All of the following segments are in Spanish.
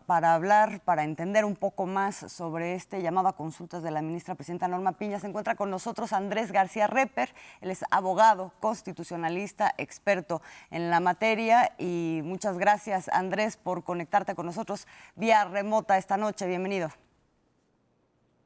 para hablar, para entender un poco más sobre este llamado a consultas de la ministra presidenta Norma Piña. Se encuentra con nosotros Andrés García Reper. Él es abogado, constitucionalista, experto en la materia. Y muchas gracias, Andrés, por conectarte con nosotros vía remota esta noche. Bienvenido.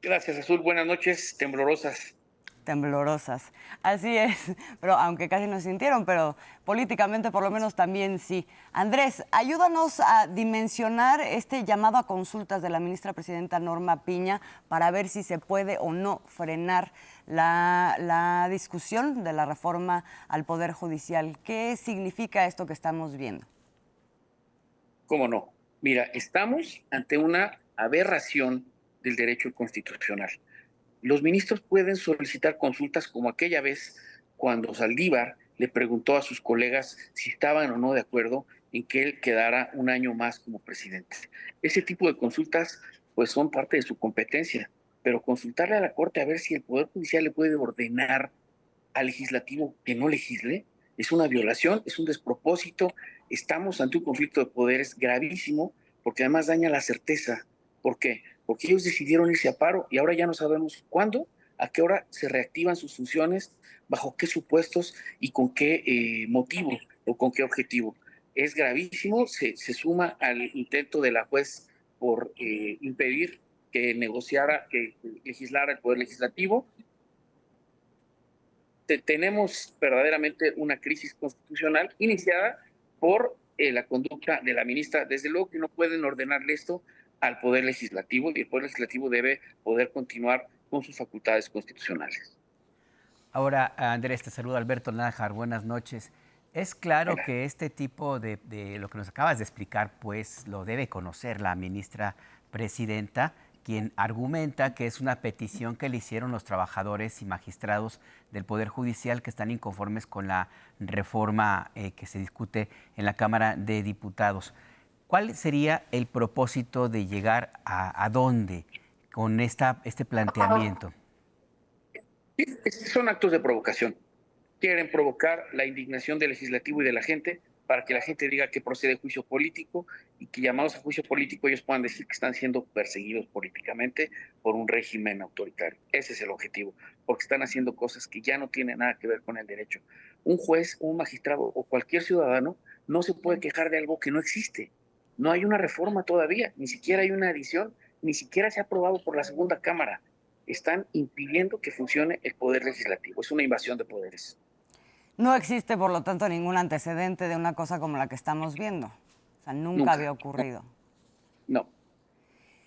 Gracias, Azul. Buenas noches, temblorosas. Temblorosas. Así es, pero aunque casi no se sintieron, pero políticamente por lo menos también sí. Andrés, ayúdanos a dimensionar este llamado a consultas de la ministra presidenta Norma Piña para ver si se puede o no frenar la discusión de la reforma al Poder Judicial. ¿Qué significa esto que estamos viendo? ¿Cómo no? Mira, estamos ante una aberración del derecho constitucional. Los ministros pueden solicitar consultas como aquella vez cuando Saldívar le preguntó a sus colegas si estaban o no de acuerdo en que él quedara un año más como presidente. Ese tipo de consultas pues son parte de su competencia, pero consultarle a la Corte a ver si el Poder Judicial le puede ordenar al legislativo que no legisle es una violación, es un despropósito. Estamos ante un conflicto de poderes gravísimo porque además daña la certeza. ¿Por qué? Porque ellos decidieron irse a paro y ahora ya no sabemos cuándo, a qué hora se reactivan sus funciones, bajo qué supuestos y con qué motivo o con qué objetivo. Es gravísimo, se suma al intento de la juez por impedir que negociara, que legislara el Poder Legislativo. Tenemos verdaderamente una crisis constitucional iniciada por la conducta de la ministra. Desde luego que no pueden ordenarle esto al Poder Legislativo y el Poder Legislativo debe poder continuar con sus facultades constitucionales. Ahora, Andrés, te saluda Alberto Nájar, buenas noches. Es claro Hola. que este tipo de lo que nos acabas de explicar, pues lo debe conocer la ministra presidenta, quien argumenta que es una petición que le hicieron los trabajadores y magistrados del Poder Judicial que están inconformes con la reforma que se discute en la Cámara de Diputados. ¿Cuál sería el propósito de llegar a dónde con este planteamiento? Son actos de provocación. Quieren provocar la indignación del legislativo y de la gente para que la gente diga que procede juicio político y que llamados a juicio político ellos puedan decir que están siendo perseguidos políticamente por un régimen autoritario. Ese es el objetivo, porque están haciendo cosas que ya no tienen nada que ver con el derecho. Un juez, un magistrado o cualquier ciudadano no se puede quejar de algo que no existe. No hay una reforma todavía, ni siquiera hay una adición, ni siquiera se ha aprobado por la segunda cámara. Están impidiendo que funcione el poder legislativo. Es una invasión de poderes. No existe, por lo tanto, ningún antecedente de una cosa como la que estamos viendo. O sea, nunca Nunca. había ocurrido. No.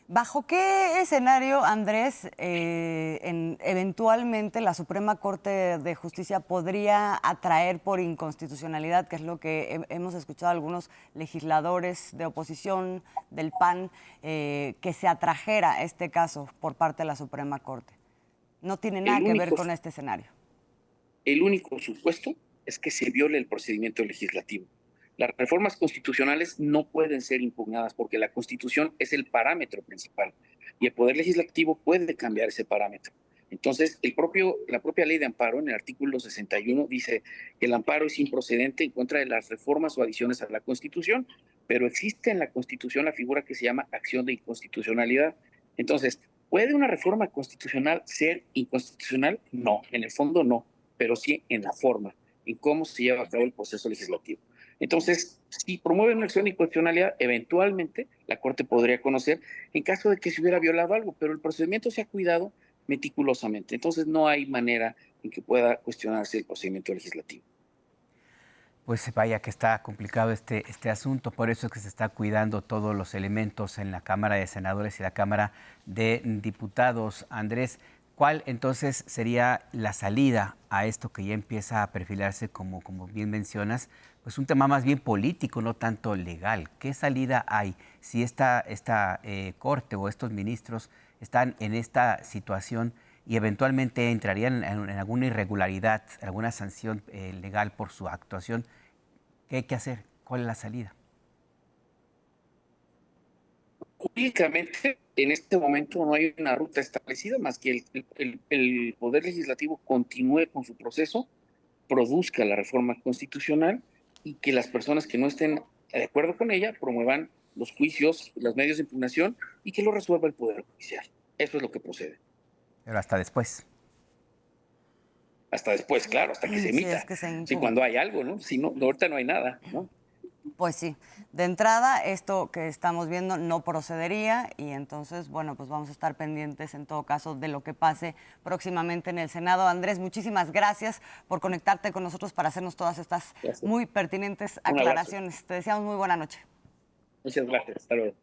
¿Bajo qué escenario, Andrés, eventualmente la Suprema Corte de Justicia podría atraer por inconstitucionalidad, que es lo que hemos escuchado a algunos legisladores de oposición del PAN, que se atrajera este caso por parte de la Suprema Corte? No tiene nada El que ver único, con este escenario. el único supuesto es que se viole el procedimiento legislativo. Las reformas constitucionales no pueden ser impugnadas porque la Constitución es el parámetro principal y el Poder Legislativo puede cambiar ese parámetro. Entonces, la propia ley de amparo en el artículo 61 dice que el amparo es improcedente en contra de las reformas o adiciones a la Constitución, pero existe en la Constitución la figura que se llama acción de inconstitucionalidad. Entonces, ¿puede una reforma constitucional ser inconstitucional? No, en el fondo no, pero sí en la forma, en cómo se lleva a cabo el proceso legislativo. Entonces, si promueve una acción de inconstitucionalidad, eventualmente la Corte podría conocer en caso de que se hubiera violado algo, pero el procedimiento se ha cuidado meticulosamente. Entonces, no hay manera en que pueda cuestionarse el procedimiento legislativo. Pues vaya que está complicado este asunto, por eso es que se está cuidando todos los elementos en la Cámara de Senadores y la Cámara de Diputados. Andrés, ¿cuál entonces sería la salida a esto que ya empieza a perfilarse como bien mencionas? Pues un tema más bien político, no tanto legal. ¿Qué salida hay si esta Corte o estos ministros están en esta situación y eventualmente entrarían en alguna irregularidad, alguna sanción legal por su actuación? ¿Qué hay que hacer? ¿Cuál es la salida? Jurídicamente, en este momento no hay una ruta establecida más que el Poder Legislativo continúe con su proceso, produzca la reforma constitucional y que las personas que no estén de acuerdo con ella promuevan los juicios, los medios de impugnación y que lo resuelva el Poder Judicial. Eso es lo que procede. Pero hasta después. Hasta después, claro, hasta que se Sí, emita. es que se Sí, impugne. cuando hay algo, ¿no? Si no, ahorita no hay nada, ¿no? Pues sí, de entrada esto que estamos viendo no procedería y entonces, bueno, pues vamos a estar pendientes en todo caso de lo que pase próximamente en el Senado. Andrés, muchísimas gracias por conectarte con nosotros para hacernos todas estas Gracias. muy pertinentes Un abrazo. aclaraciones. Te deseamos muy buena noche. Muchas gracias. Hasta luego.